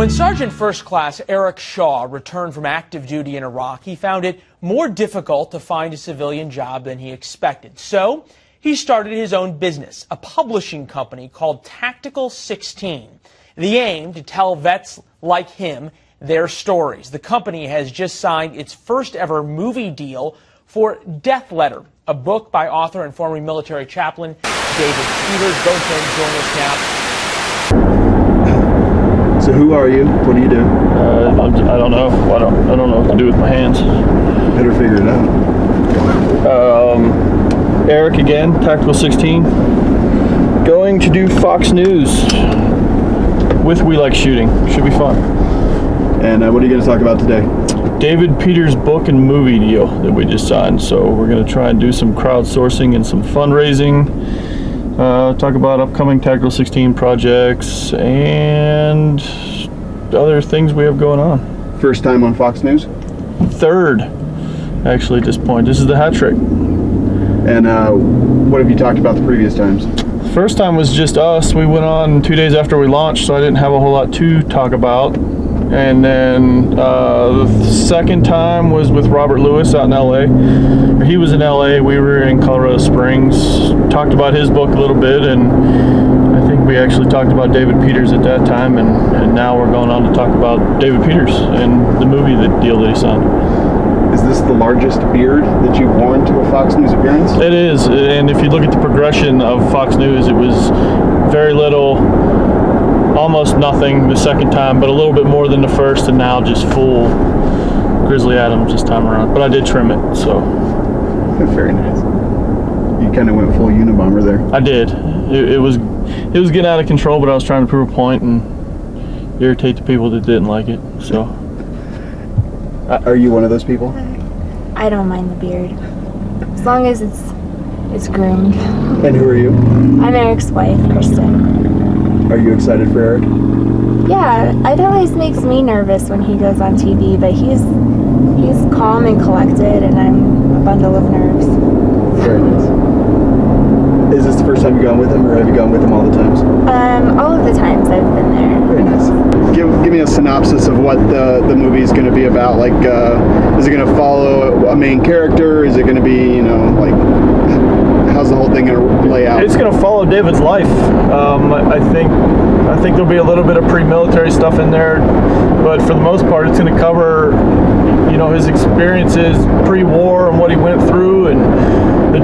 When Sergeant First Class Eric Shaw returned from active duty in Iraq, he found it more difficult to find a civilian job than he expected. So he started his own business, a publishing company called Tactical 16. The aim to tell vets like him their stories. The company has just signed its first ever movie deal for Death Letter, a book by author and former military chaplain David Peters. Both men join us now. So who are you? What do you do? I don't know. I don't know what to do with my hands. Better figure it out. Eric again, Tactical 16. Going to do Fox News with We Like Shooting. Should be fun. And what are you going to talk about today? David Peters' book and movie deal that we just signed. So we're going to try and do some crowdsourcing and some fundraising. Talk about upcoming Tactical 16 projects and other things we have going on. First time on Fox News? Third, actually, at this point. This is the hat trick. And what have you talked about the previous times? First time was just us. We went on 2 days after we launched, so I didn't have a whole lot to talk about. And then the second time was with Robert Lewis out in LA. He was in LA, we were in Colorado Springs. Talked about his book a little bit, and I think we actually talked about David Peters at that time, and now we're going on to talk about David Peters and the movie deal that he signed. Is this the largest beard that you've worn to a Fox News appearance? It is, and if you look at the progression of Fox News, it was very little, almost nothing the second time, but a little bit more than the first, and now just full Grizzly Adams this time around. But I did trim it, so. Very nice. You kind of went full Unabomber there. I did. It was getting out of control, but I was trying to prove a point and irritate the people that didn't like it. So. Are you one of those people? I don't mind the beard, as long as it's groomed. And who are you? I'm Eric's wife, Kristen. Are you excited for Eric? Yeah, it always makes me nervous when he goes on TV, but he's calm and collected, and I'm a bundle of nerves. Very nice. Is this the first time you've gone with him, or have you gone with him all the times? All of the times I've been there. Very nice. Give me a synopsis of what the movie is going to be about. Like, is it going to follow a main character? Is it going to be, how's the whole thing going to lay out? It's going to follow David's life. I think there'll be a little bit of pre-military stuff in there, but for the most part, it's going to cover, his experiences pre-war and what he went through, and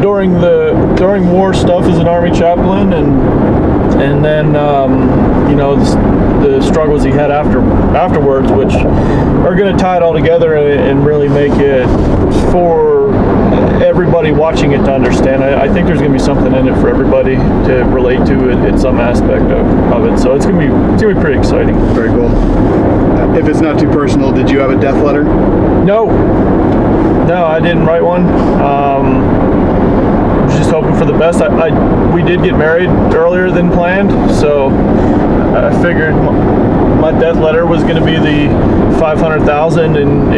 during war stuff as an Army chaplain, and then the struggles he had afterwards, which are going to tie it all together and really make it for everybody watching it to understand. I think there's going to be something in it for everybody to relate to in some aspect of it. So it's going to be pretty exciting. Very cool. If it's not too personal, did you have a death letter? No, I didn't write one. Just hoping for the best. We did get married earlier than planned, so I figured my death letter was going to be the $500,000 and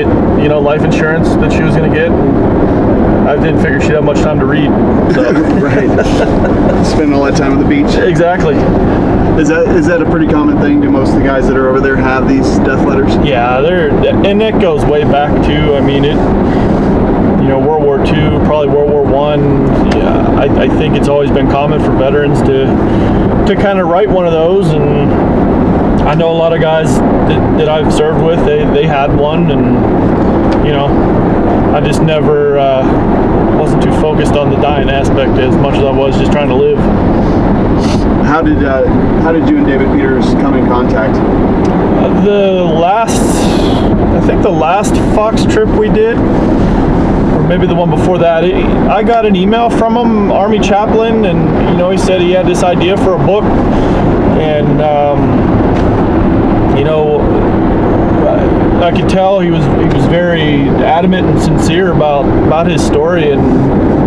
life insurance that she was going to get. I didn't figure she'd have much time to read. So. Right. Spending all that time on the beach. Exactly. Is that a pretty common thing? Do most of the guys that are over there have these death letters? Yeah, and that goes way back too. I mean, World War II, probably World War I. Yeah, I think it's always been common for veterans to kind of write one of those, and I know a lot of guys that I've served with, they had one, and I just never wasn't too focused on the dying aspect as much as I was just trying to live. How did you and David Peters come in contact? I think the last Fox trip we did, or maybe the one before that, I got an email from him, Army chaplain, and he said he had this idea for a book, and I could tell he was very adamant and sincere about his story, and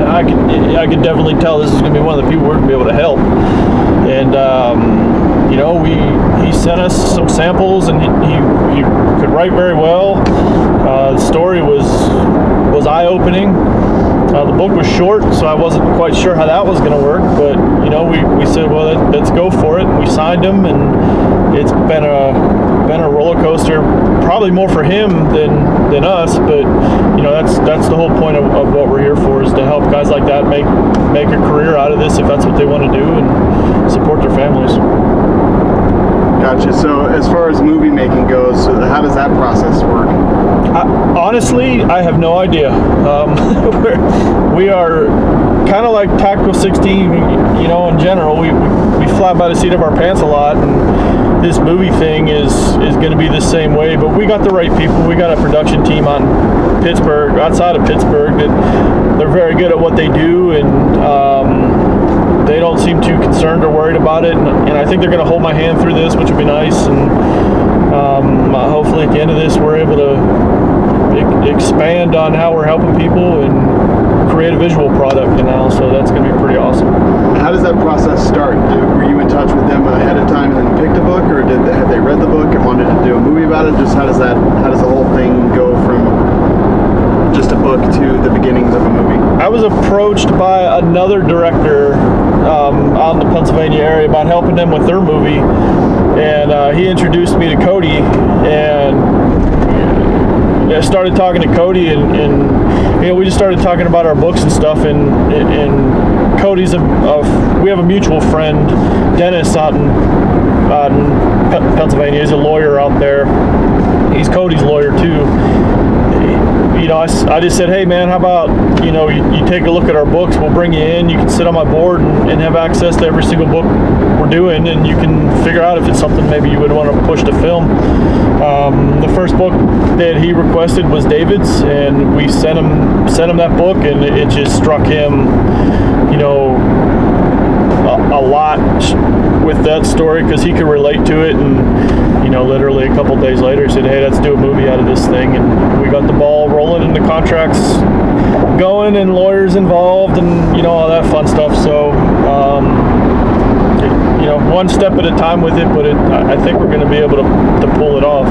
I could definitely tell this is going to be one of the people we're going to be able to help. And he sent us some samples, and he could write very well. The story was eye-opening. The book was short, so I wasn't quite sure how that was going to work, but we said, well, let's go for it, and we signed him, and it's been been a roller coaster, probably more for him than us. But you know, that's the whole point of what we're here for, is to help guys like that make a career out of this if that's what they want to do, and support their families. Gotcha. So as far as movie making goes, how does that process work? Honestly, I have no idea. We are kind of like Tactical 16, you know, in general. We fly by the seat of our pants a lot, and this movie thing is going to be the same way. But we got the right people. We got a production team on Pittsburgh, outside of Pittsburgh, that they're very good at what they do, and they don't seem too concerned or worried about it. And I think they're going to hold my hand through this, which will be nice. And hopefully at the end of this, we're able to expand on how we're helping people and create a visual product, you know, so that's going to be pretty awesome. How does that process start? Were you in touch with them ahead of time and then picked a book, or had they read the book and wanted to do a movie about it? Just how does the whole thing go from just a book to the beginnings of a movie? I was approached by another director out in the Pennsylvania area about helping them with their movie, and he introduced me to Cody, and I started talking to Cody, and you know, we just started talking about our books and stuff, and Cody's we have a mutual friend, Dennis, out in Pennsylvania. He's a lawyer out there. He's Cody's lawyer too. You know, I just said, hey man, how about, you know, you take a look at our books, we'll bring you in, you can sit on my board and have access to every single book we're doing, and you can figure out if it's something maybe you would want to push to film. The first book that he requested was David's, and we sent him that book, and it just struck him, you know, a lot with that story, because he could relate to it. And you know, literally a couple days later, he said, hey, let's do a movie out of this thing. And we got the ball rolling and the contracts going and lawyers involved and, you know, all that fun stuff. So, you know, one step at a time with it, but I think we're going to be able to pull it off.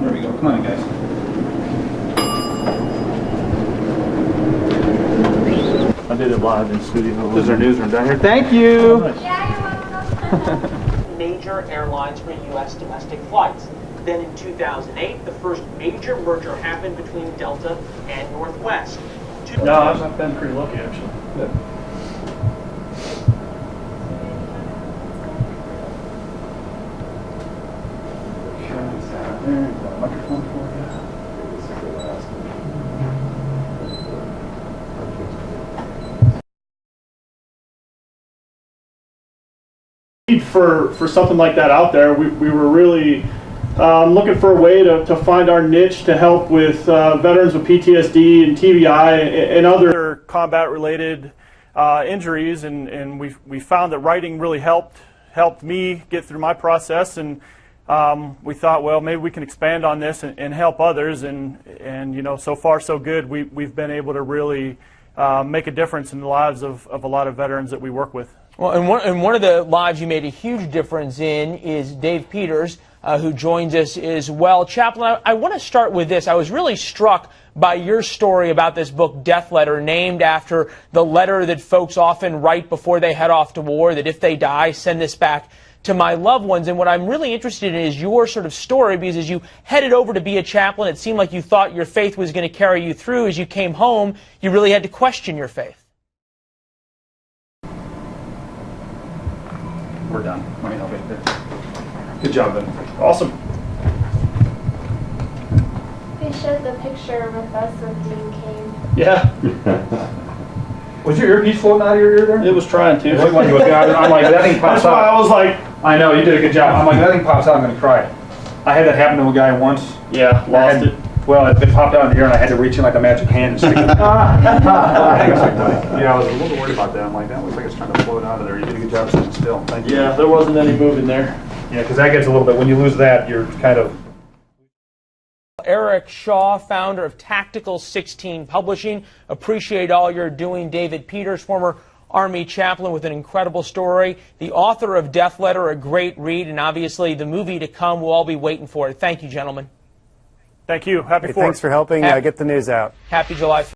There we go. Come on, guys. I did it live in studio. This is our newsroom down here. Thank you. Major airlines for U.S. domestic flights. Then in 2008, the first major merger happened between Delta and Northwest. No, I've been pretty lucky, actually. Yeah. Microphone for you. For something like that out there, we were really looking for a way to find our niche to help with veterans with PTSD and TBI and other combat-related injuries, and we found that writing really helped me get through my process, and we thought, well, maybe we can expand on this and help others, and you know, so far so good. We've been able to really make a difference in the lives of a lot of veterans that we work with. Well, and one of the lives you made a huge difference in is Dave Peters, who joins us as well. Chaplain, I want to start with this. I was really struck by your story about this book, Death Letter, named after the letter that folks often write before they head off to war, that if they die, send this back to my loved ones. And what I'm really interested in is your sort of story, because as you headed over to be a chaplain, it seemed like you thought your faith was going to carry you through. As you came home, you really had to question your faith. We're done. Let me help you here. Good job, Ben. Awesome. They shared the picture with us when Dean came. Yeah. Was your earpiece floating out of your ear there? It was trying to. I'm like, that thing pops That's why out. I was like, I know, you did a good job. I'm like, that thing pops out, I'm going to cry. I had that happen to a guy once. yeah, lost it. Well, it popped out in the ear and I had to reach in like a magic hand and stick it. Yeah, I was a little worried about that. I'm like, that looks like it's trying to float out of there. You did a good job sitting still. Thank you. Yeah, there wasn't any moving there. Yeah, because that gets a little bit, when you lose that, you're kind of... Eric Shaw, founder of Tactical 16 Publishing. Appreciate all you're doing. David Peters, former Army chaplain with an incredible story. The author of Death Letter, a great read, and obviously the movie to come. We'll all be waiting for it. Thank you, gentlemen. Thank you. Happy 4th. Thanks for helping get the news out. Happy July 4th.